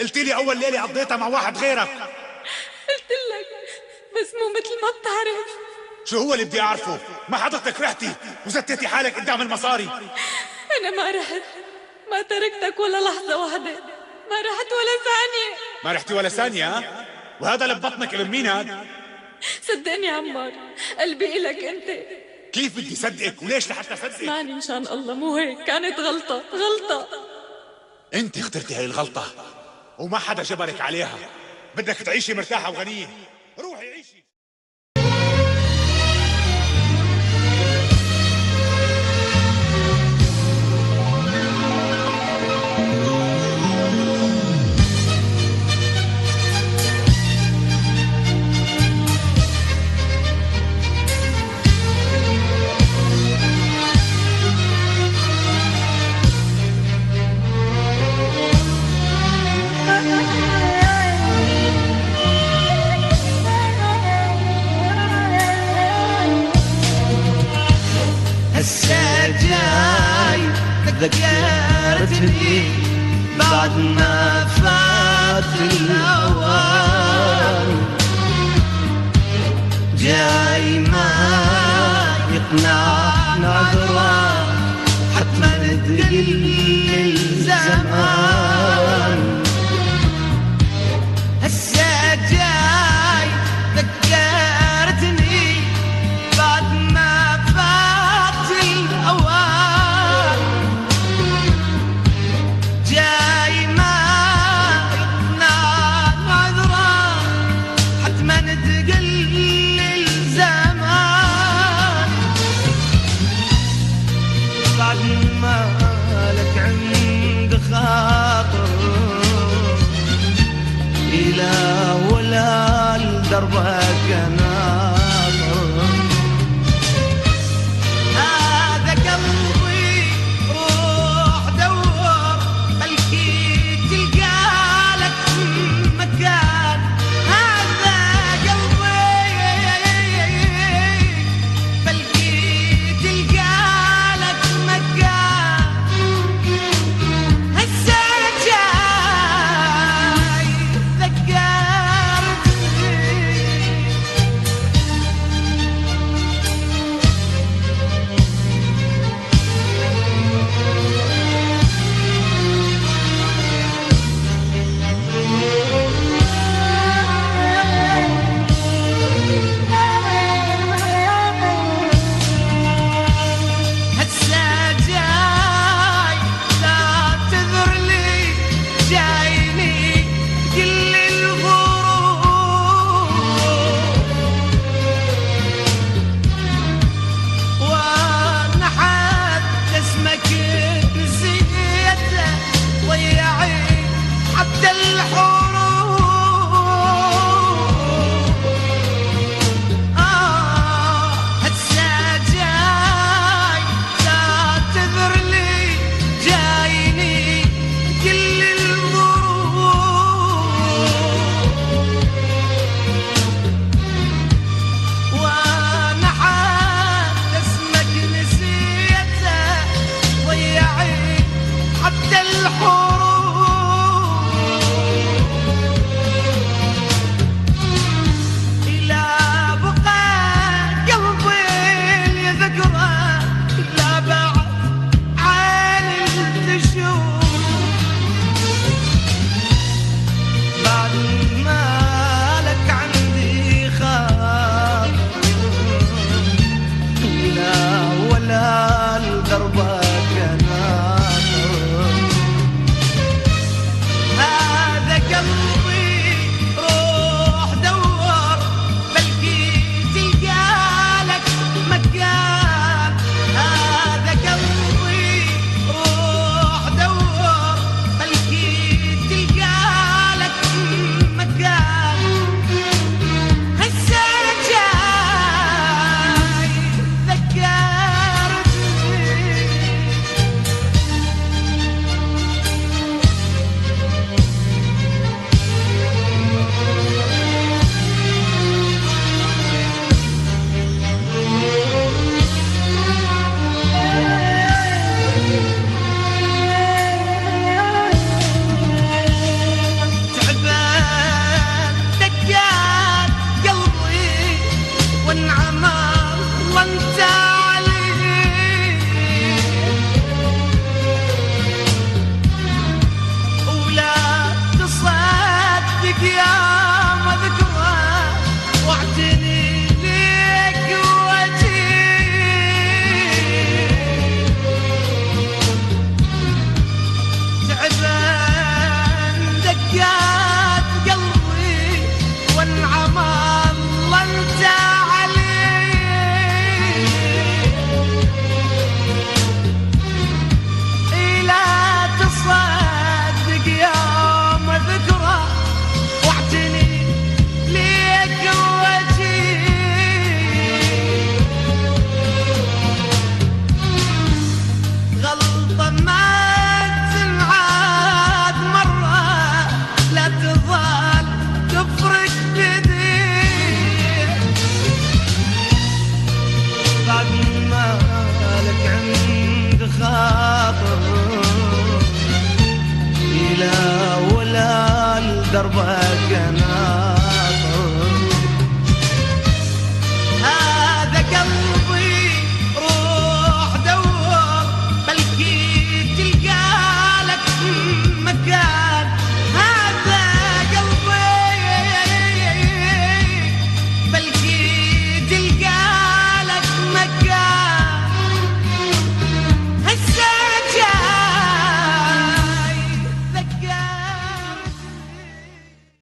قلت لي اول ليله قضيتها مع واحد غيرك. قلت لك بس مو مثل ما بتعرف. شو هو اللي بدي اعرفه؟ ما حضرتك رحتي وزتيتي حالك قدام المصاري. انا ما رحت، ما تركتك ولا لحظه واحده، ما رحت ولا ثانيه. ما رحتي ولا ثانيه ها؟ وهذا اللي ببطنك ابن مين هاد؟ صدقني عمار، قلبي إلك انت. كيف بدي صدقك وليش لحتى صدقك؟ اسمعني مشان الله، مو هيك، كانت غلطه غلطه. انت اخترتي هاي الغلطه وما حدا جبرك عليها. بدك تعيشي مرتاحه وغنيه، روحي عيشي. هسه جاي ذكرتني بعد ما فات الأوان، جاي ما يقنع نعذره حتما تقل الزمان. هسه جاي ذكرتني بعد ما فات الأوان، جاي ما يقنع نعذره حتما تقل الزمان. بعد ما لك عند خاطر إلى ولا لدربك ناظر، هذا قلبي روح دور بلكي تلقالك مكان. هذا قلبي بلكي تلقالك مكان. هسه جاي لا تذر لي، جايني كل الغرور، وانا حتى اسمك نسيته ضيعي حتى الحروب. هسه جاي لا تذر لي، جايني كل الظروف، وانا حتى اسمك نسيته ضيعي حتى الحروب. دربك